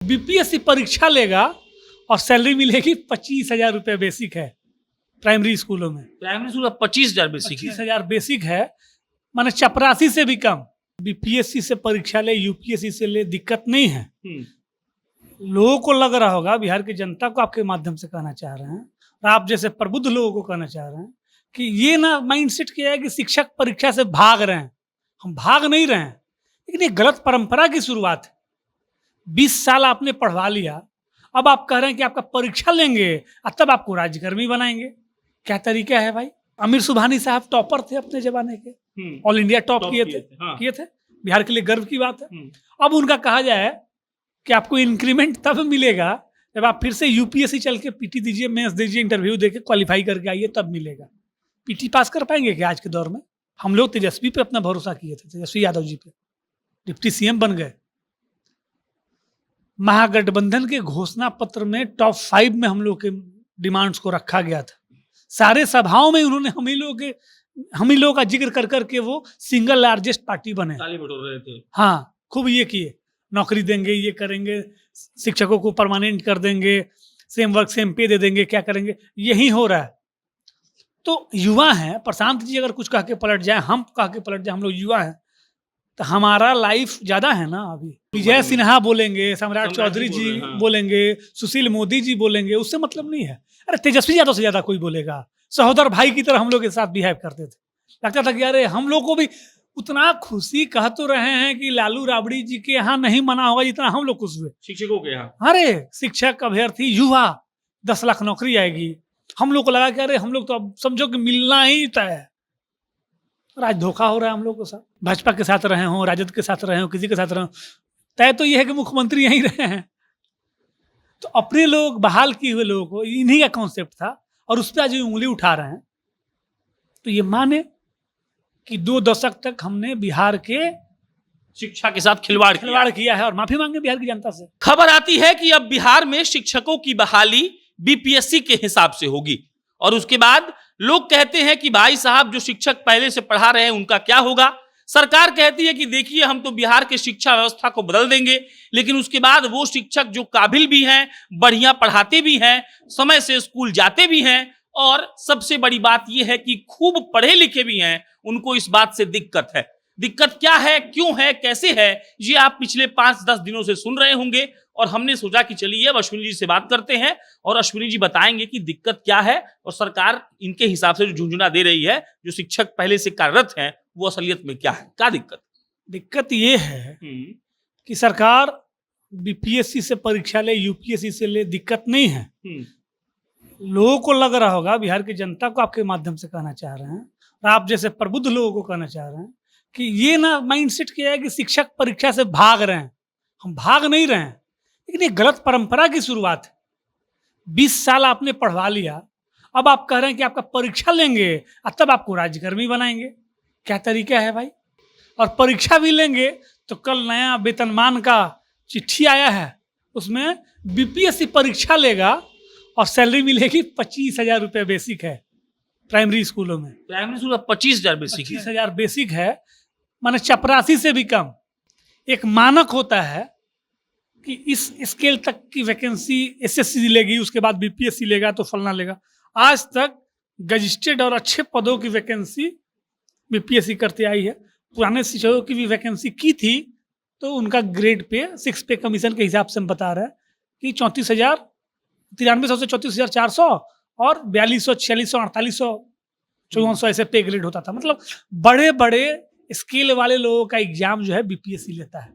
BPSC परीक्षा लेगा और सैलरी मिलेगी 25,000 रुपये बेसिक है प्राइमरी स्कूलों में। प्राइमरी स्कूल का 25,000 बेसिक है। 25,000 बेसिक है, माने चपरासी से भी कम। बीपीएससी से परीक्षा ले, यूपीएससी से ले, दिक्कत नहीं है। लोगों को लग रहा होगा, बिहार की जनता को आपके माध्यम से कहना चाह रहे हैं और आप जैसे प्रबुद्ध लोगों को कहना चाह रहे हैं कि ये ना माइंडसेट किया है कि शिक्षक परीक्षा से भाग रहे हैं। हम भाग नहीं रहे हैं, लेकिन ये गलत परंपरा की शुरुआत है। 20 साल आपने पढ़वा लिया, अब आप कह रहे हैं कि आपका परीक्षा लेंगे और तब आपको राज्यकर्मी बनाएंगे। क्या तरीका है भाई? आमिर सुबहानी साहब टॉपर थे अपने जमाने के, ऑल इंडिया टॉप किए थे। बिहार के लिए गर्व की बात है। अब उनका कहा जाए कि आपको इंक्रीमेंट तब मिलेगा जब आप फिर से यूपीएससी चल के पीटी दीजिए, मेंस दीजिए, इंटरव्यू देके क्वालिफाई करके आइए, तब मिलेगा। पीटी पास कर पाएंगे क्या आज के दौर में? हम लोग तेजस्वी पे अपना भरोसा किए थे, तेजस्वी यादव जी पे, डिप्टी सीएम बन गए। महागठबंधन के घोषणा पत्र में टॉप 5 में हम लोग के डिमांड्स को रखा गया था। सारे सभाओं में उन्होंने हम ही लोगों का जिक्र कर करके वो सिंगल लार्जेस्ट पार्टी बने, ताली बटोर रहे थे। हाँ, खूब ये किए, नौकरी देंगे, ये करेंगे, शिक्षकों को परमानेंट कर देंगे, सेम वर्क सेम पे दे देंगे, क्या करेंगे, यही हो रहा है। तो युवा हैं, प्रशांत जी अगर कुछ कह के पलट जाए, हम कह के पलट जाए, हम लोग युवा हैं, तो हमारा लाइफ ज्यादा है ना। अभी विजय सिन्हा बोलेंगे, सम्राट चौधरी जी बोलेंगे, सुशील मोदी जी बोलेंगे, उससे मतलब नहीं है। अरे तेजस्वी यादव से ज्यादा कोई बोलेगा। सहोदर भाई की तरह हम लोग के साथ बिहेव करते थे। लगता था कि अरे हम लोग को भी उतना खुशी कह तो रहे हैं कि लालू राबड़ी जी के यहाँ नहीं मना होगा जितना हम लोग खुश हुए शिक्षकों के यहाँ। अरे शिक्षक अभ्यर्थी युवा 10 लाख नौकरी आएगी, हम लोग को लगा कि अरे हम लोग तो अब समझो कि मिलना ही तय है। आज धोखा हो रहा है हम लोग के साथ। भाजपा के साथ रहे हों, राजद के साथ रहे हों, किसी के साथ रहे हों, तय तो ये है कि मुख्यमंत्री यहीं रहे हैं। तो अपने लोग, बहाल किए हुए लोगों को इन्हीं का कॉन्सेप्ट था और उस पर आज उंगली उठा रहे हैं। तो ये माने कि 2 दशक तक हमने बिहार के शिक्षा के साथ खिलवाड़ किया है और माफी मांगे बिहार की जनता से। खबर आती है कि अब बिहार में शिक्षकों की बहाली बीपीएससी के हिसाब से होगी और उसके बाद लोग कहते हैं कि भाई साहब जो शिक्षक पहले से पढ़ा रहे हैं उनका क्या होगा। सरकार कहती है कि देखिए हम तो बिहार के शिक्षा व्यवस्था को बदल देंगे, लेकिन उसके बाद वो शिक्षक जो काबिल भी हैं, बढ़िया पढ़ाते भी हैं, समय से स्कूल जाते भी हैं और सबसे बड़ी बात यह है कि खूब पढ़े लिखे भी हैं, उनको इस बात से दिक्कत है। दिक्कत क्या है, क्यों है, कैसे है, ये आप पिछले 5-10 दिनों से सुन रहे होंगे और हमने सोचा कि चलिए अब अश्विनी जी से बात करते हैं और अश्विनी जी बताएंगे कि दिक्कत क्या है और सरकार इनके हिसाब से जो झुंझुना दे रही है, जो शिक्षक पहले से कार्यरत हैं, वो असलियत में क्या है, क्या दिक्कत ये है कि सरकार बीपीएससी से परीक्षा ले, यूपीएससी से ले, दिक्कत नहीं है। लोगों को लग रहा होगा, बिहार की जनता को आपके माध्यम से कहना चाह रहे हैं और आप जैसे प्रबुद्ध लोगों को कहना चाह रहे हैं कि ये ना माइंडसेट किया है कि शिक्षक परीक्षा से भाग रहे हैं। हम भाग नहीं रहे हैं, लेकिन ये गलत परंपरा की शुरुआत है। 20 साल आपने पढ़वा लिया, अब आप कह रहे हैं कि आपका परीक्षा लेंगे और तब आपको राज्यकर्मी बनाएंगे। क्या तरीका है भाई? और परीक्षा भी लेंगे तो कल नया वेतनमान का चिट्ठी आया है, उसमें बीपीएससी परीक्षा लेगा और सैलरी मिलेगी 25,000 रुपये बेसिक है प्राइमरी स्कूलों में। प्राइमरी स्कूल का 25,000 बेसिक है। 25,000 बेसिक है, माने चपरासी से भी कम। एक मानक होता है कि इस स्केल तक की वैकेंसी एसएससी लेगी, उसके बाद बीपीएससी लेगा तो फलना लेगा। आज तक गजिस्टेड और अच्छे पदों की वैकेंसी बीपीएससी करते आई है। पुराने शिक्षकों की भी वैकेंसी की थी तो उनका ग्रेड पे 6 पे कमीशन के हिसाब से हम बता रहे हैं कि 93,000 से 34,400 और 4200, 4600, 4800, 5400 ऐसे पे ग्रेड होता था। मतलब बड़े बड़े स्केल वाले लोगों का एग्जाम जो है बीपीएससी लेता है।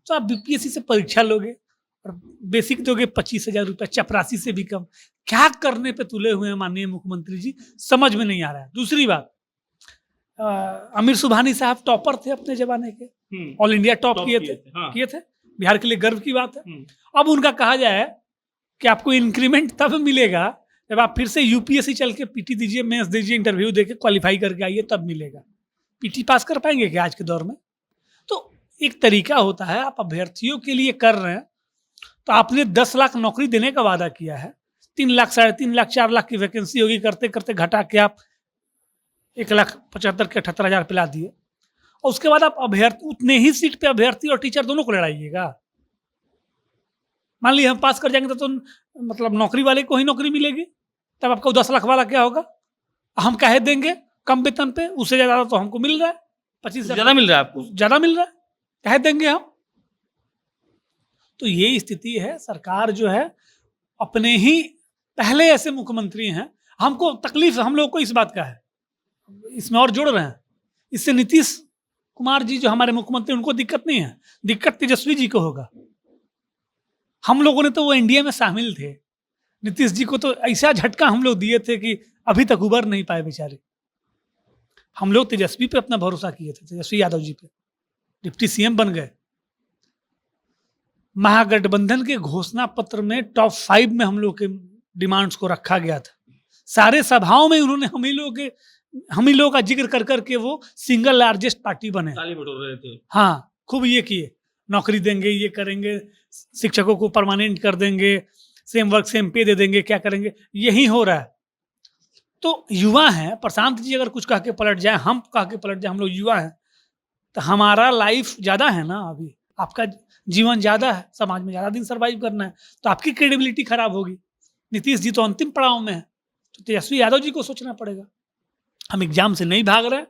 तो आप बीपीएससी से परीक्षा लोगे और बेसिक दोगे 25,000 रुपये, चपरासी से भी कम। क्या करने पे तुले हुए हैं माननीय मुख्यमंत्री जी, समझ में नहीं आ रहा है। दूसरी बात, आमिर सुबहानी साहब टॉपर थे अपने जमाने के, ऑल इंडिया टॉप किए थे। बिहार के लिए गर्व की बात है। अब उनका कहा जाए कि आपको इंक्रीमेंट तब मिलेगा जब आप फिर से यूपीएससी चल के पीटी दीजिए, मेंस दीजिए, इंटरव्यू देके क्वालिफाई करके आइए, तब मिलेगा। पीटी पास कर पाएंगे क्या आज के दौर में? तो एक तरीका होता है, आप अभ्यर्थियों के लिए कर रहे हैं तो आपने 10 लाख नौकरी देने का वादा किया है, 3 लाख, 3.5 लाख, 4 लाख की वैकेंसी होगी, करते करते घटा के आप 1,75,000 के 78,000 पे ला दिए और उसके बाद आप अभ्यर्थी, उतने ही सीट पे अभ्यर्थी और टीचर दोनों को लड़ाइएगा। मान लीजिए हम पास कर जाएंगे तो मतलब नौकरी वाले को ही नौकरी मिलेगी, तब आपको 10 लाख वाला क्या होगा? हम कहे देंगे कम वेतन पे, उससे ज़्यादा तो हमको मिल रहा है, 25,000 ज्यादा मिल रहा है आपको? ज़्यादा मिल रहा है, कह देंगे हम। तो ये स्थिति है। सरकार जो है अपने ही पहले ऐसे मुख्यमंत्री हैं, हमको तकलीफ हम लोग को इस बात का है, इसमें और जोड़ रहे हैं, इससे नीतीश कुमार जी जो हमारे मुख्यमंत्री उनको दिक्कत नहीं है, दिक्कत तेजस्वी जी को होगा। हम लोगों ने तो वो एनडीए में शामिल थे, नीतीश जी को तो ऐसा झटका हम लोग दिए थे कि अभी तक उबर नहीं पाए बेचारे। हम लोग तेजस्वी पे अपना भरोसा किए थे, तेजस्वी यादव जी पे, डिप्टी सीएम बन गए। महागठबंधन के घोषणा पत्र में टॉप 5 में हम लोग के डिमांड्स को रखा गया था। सारे सभाओं में उन्होंने हम ही लोग का जिक्र कर करके वो सिंगल लार्जेस्ट पार्टी बने। ताली बटोर रहे थे। हाँ, खूब ये किए, नौकरी देंगे, ये करेंगे, शिक्षकों को परमानेंट कर देंगे, सेम वर्क सेम पे दे देंगे, क्या करेंगे, यही हो रहा है। तो युवा हैं, प्रशांत जी अगर कुछ कह के पलट जाए, हम कह के पलट जाए, हम लोग युवा हैं, तो हमारा लाइफ ज़्यादा है ना, अभी आपका जीवन ज़्यादा है, समाज में ज़्यादा दिन सर्वाइव करना है, तो आपकी क्रेडिबिलिटी खराब होगी। नीतीश जी तो अंतिम पड़ाव में है, तो तेजस्वी यादव जी को सोचना पड़ेगा। हम एग्जाम से नहीं भाग रहे,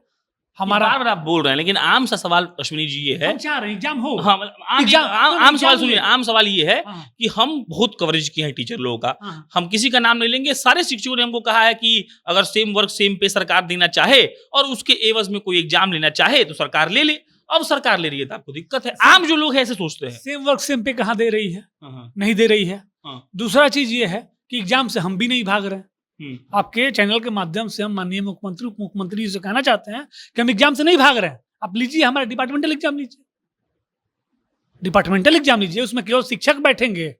हमारा बार बार आप बोल रहे हैं, लेकिन आम सा सवाल अश्विनी जी ये है, हम चाह रहे हैं एग्जाम हो। हाँ, मतलब आम सवाल सुनिए, आम सवाल ये है कि हम बहुत कवरेज किए हैं टीचर लोगों का, हम किसी का नाम नहीं लेंगे, सारे शिक्षकों ने हमको कहा है कि अगर सेम वर्क सेम पे सरकार देना चाहे और उसके एवज में कोई एग्जाम लेना चाहे तो सरकार ले ले। अब सरकार ले रही है तो आपको दिक्कत है। आम जो लोग हैं ऐसे सोचते हैं। सेम वर्क सेम पे कहाँ दे रही है? नहीं दे रही है। दूसरा चीज ये है कि एग्जाम से हम भी नहीं भाग रहे हैं। आपके चैनल के माध्यम से हम माननीय मुख्यमंत्री जी से कहना चाहते हैं कि हम एग्जाम से नहीं भाग रहे हैं। आप लीजिए, हमारा डिपार्टमेंटल एग्जाम लीजिए, डिपार्टमेंटल एग्जाम लीजिए, उसमें केवल शिक्षक बैठेंगे,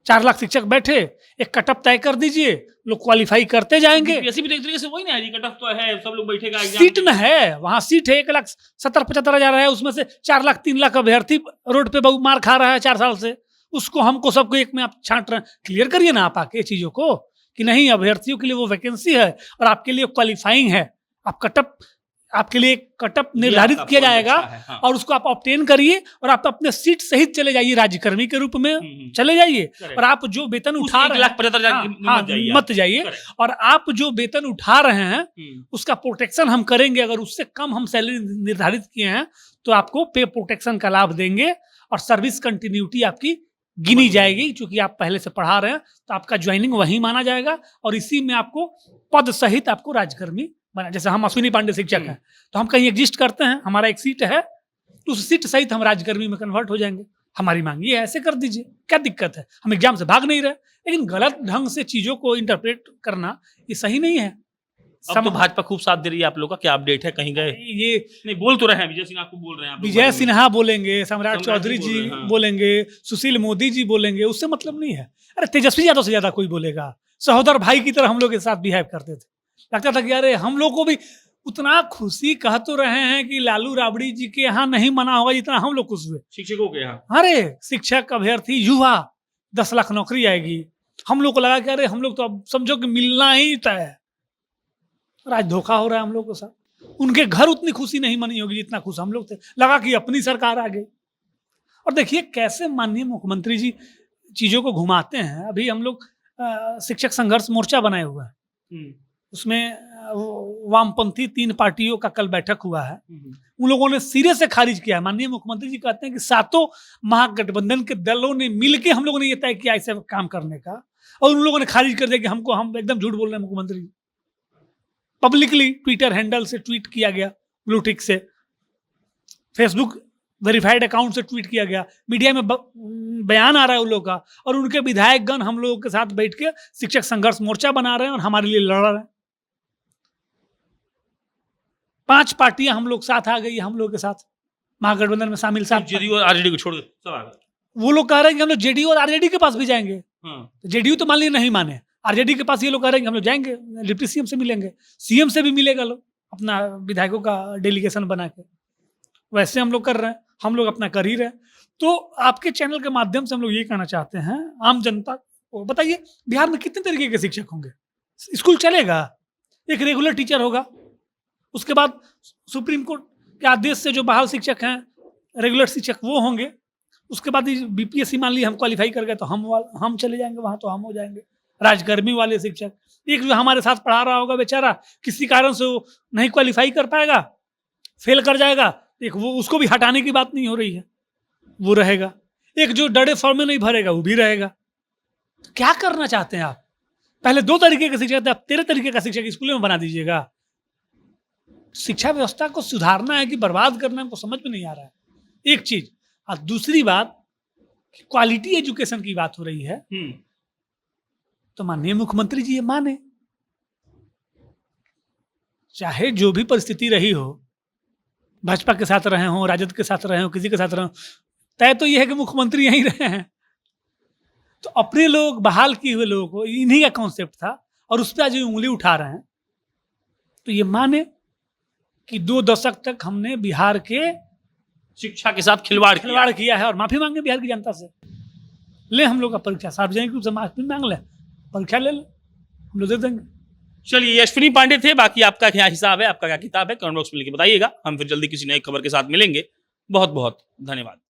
4 लाख शिक्षक बैठे, एक कटअप तय कर दीजिए, लोग क्वालिफाई करते जाएंगे। ऐसी भी तरीके से वही ना है, कटअप तो है, सब लोग बैठेगा, सीट न है, वहां सीट है 1,70,75,000 है, उसमें से 4 लाख 3 लाख अभ्यर्थी रोड पे बहु मार खा रहा है 4 साल से, उसको हमको सबको एक में आप छांट रहे हैं। क्लियर करिए ना आप आके चीजों को कि नहीं, अभ्यर्थियों के लिए वो वैकेंसी है और आपके लिए क्वालिफाइंग है, आप कटअप, आपके लिए कटअप निर्धारित किया जाएगा और उसको आप ऑब्टेन करिए और आप अपने सीट सहित चले जाइए, राज्यकर्मी के रूप में चले जाइए। और आप जो वेतन उठा रहे हैं मत जाइए, और आप जो वेतन उठा रहे हैं उसका प्रोटेक्शन हम करेंगे। अगर उससे कम हम सैलरी निर्धारित किए हैं तो आपको पे प्रोटेक्शन का लाभ देंगे और सर्विस कंटिन्यूटी आपकी गिनी जाएगी। चूंकि आप पहले से पढ़ा रहे हैं तो आपका ज्वाइनिंग वहीं माना जाएगा और इसी में आपको पद सहित आपको राज्यकर्मी बना। जैसे हम अश्विनी पांडे शिक्षक हैं तो हम कहीं एग्जिस्ट करते हैं, हमारा एक सीट है, तो उस सीट सहित हम राज्यकर्मी में कन्वर्ट हो जाएंगे। हमारी मांग ये ऐसे कर दीजिए, क्या दिक्कत है? हम एग्जाम से भाग नहीं रहे, लेकिन गलत ढंग से चीजों को इंटरप्रेट करना ये सही नहीं है। अब तो भाजपा खूब साथ दे रही है आप लोग का, क्या अपडेट है? कहीं गए? ये नहीं बोल तो रहे हैं, विजय सिन्हा को बोल रहे हैं, विजय सिन्हा बोलेंगे, सम्राट चौधरी जी बोलेंगे, सुशील मोदी जी बोलेंगे, उससे मतलब नहीं है। अरे तेजस्वी यादव से ज्यादा कोई बोलेगा। सहोदर भाई की तरह हम लोग के साथ बिहेव करते थे, लगता था कि अरे हम लोग को भी उतना खुशी कह तो रहे हैं कि लालू राबड़ी जी के यहाँ नहीं मना होगा जितना हम लोग खुश हुए शिक्षकों के यहाँ। अरे शिक्षक, अभ्यर्थी, युवा, 10 लाख नौकरी आएगी। हम लोग को लगा कि अरे हम लोग तो अब समझो कि मिलना ही तय है, आज धोखा हो रहा है हम लोग के साथ। उनके घर उतनी खुशी नहीं मनी होगी जितना खुश हम लोग थे, लगा कि अपनी सरकार आ गई। और देखिए कैसे माननीय मुख्यमंत्री जी चीजों को घुमाते हैं। अभी हम लोग शिक्षक संघर्ष मोर्चा बनाए हुए हैं, उसमें वामपंथी 3 पार्टियों का कल बैठक हुआ है। उन लोगों ने सिरे से खारिज किया। माननीय मुख्यमंत्री जी कहते हैं कि 7 महागठबंधन के दलों ने मिलकर हम लोगों ने ये तय किया ऐसे काम करने का, और उन लोगों ने खारिज कर दिया कि हम एकदम झूठ बोल रहे हैं मुख्यमंत्री। पब्लिकली ट्विटर हैंडल से ट्वीट किया गया, ब्लू टिक से, फेसबुक वेरीफाइड अकाउंट से ट्वीट किया गया, मीडिया में बयान आ रहा है उन लोगों का, और उनके विधायकगण हम लोगों के साथ बैठ के शिक्षक संघर्ष मोर्चा बना रहे हैं और हमारे लिए लड़ रहे हैं। 5 पार्टियां हम लोग साथ आ गई, हम लोग के साथ महागठबंधन में शामिल। साथ जेडीयू और आरजेडी को छोड़ दे सब आ गए। वो लोग कह रहे हैं कि हम लोग जेडीयू और आरजेडी के पास भी जाएंगे। जेडीयू तो मान लीजिए नहीं माने, आरजेडी के पास ये लोग कह रहे हैं कि हम लोग जाएंगे, डिप्टी सीएम से मिलेंगे, सीएम से भी मिलेगा लोग, अपना विधायकों का डेलीगेशन बना के। वैसे हम लोग कर रहे हैं, हम लोग अपना कर ही रहे हैं। तो आपके चैनल के माध्यम से हम लोग ये कहना चाहते हैं आम जनता को, बताइए बिहार में कितने तरीके के शिक्षक होंगे? स्कूल चलेगा, एक रेगुलर टीचर होगा, उसके बाद सुप्रीम कोर्ट के आदेश से जो बहाल शिक्षक हैं, रेगुलर शिक्षक वो होंगे, उसके बाद बीपीएससी मान ली हम क्वालिफाई कर गए तो हम चले जाएंगे वहां, तो हम हो जाएंगे राजकर्मी वाले शिक्षक। एक जो हमारे साथ पढ़ा रहा होगा बेचारा, किसी कारण से वो नहीं क्वालिफाई कर पाएगा, फेल कर जाएगा, एक वो उसको भी हटाने की बात नहीं हो रही है, वो रहेगा। एक जो डरे फॉर्म में नहीं भरेगा वो भी रहेगा। तो क्या करना चाहते हैं आप? पहले 2 तरीके के शिक्षक थे, आप 13 तरीके का शिक्षक स्कूल में बना दीजिएगा। शिक्षा व्यवस्था को सुधारना है कि बर्बाद करना है, हमको समझ में नहीं आ रहा है, एक चीज। और दूसरी बात, क्वालिटी एजुकेशन की बात हो रही है, तो माननीय मुख्यमंत्री जी ये माने, चाहे जो भी परिस्थिति रही हो, भाजपा के साथ रहे हो, राजद के साथ रहे हो, किसी के साथ रहे हो, तय तो ये है कि मुख्यमंत्री यहीं रहे हैं। तो अपने लोग, बहाल किए हुए लोगों को, इन्हीं का कॉन्सेप्ट था और उस पर आज उंगली उठा रहे हैं। तो ये माने कि 2 दशक तक हमने बिहार के शिक्षा के साथ खिलवाड़ किया है और माफी मांगे बिहार की जनता से। ले हम लोग का परीक्षा सार्वजनिक रूप से माफी मांग ले, परीक्षा ले लो, हम लोग दे देंगे। चलिए, अश्विनी पांडे थे। बाकी आपका क्या हिसाब है, आपका क्या किताब है, कमेंट बॉक्स में लिख के बताइएगा। हम फिर जल्दी किसी नई खबर के साथ मिलेंगे। बहुत बहुत धन्यवाद।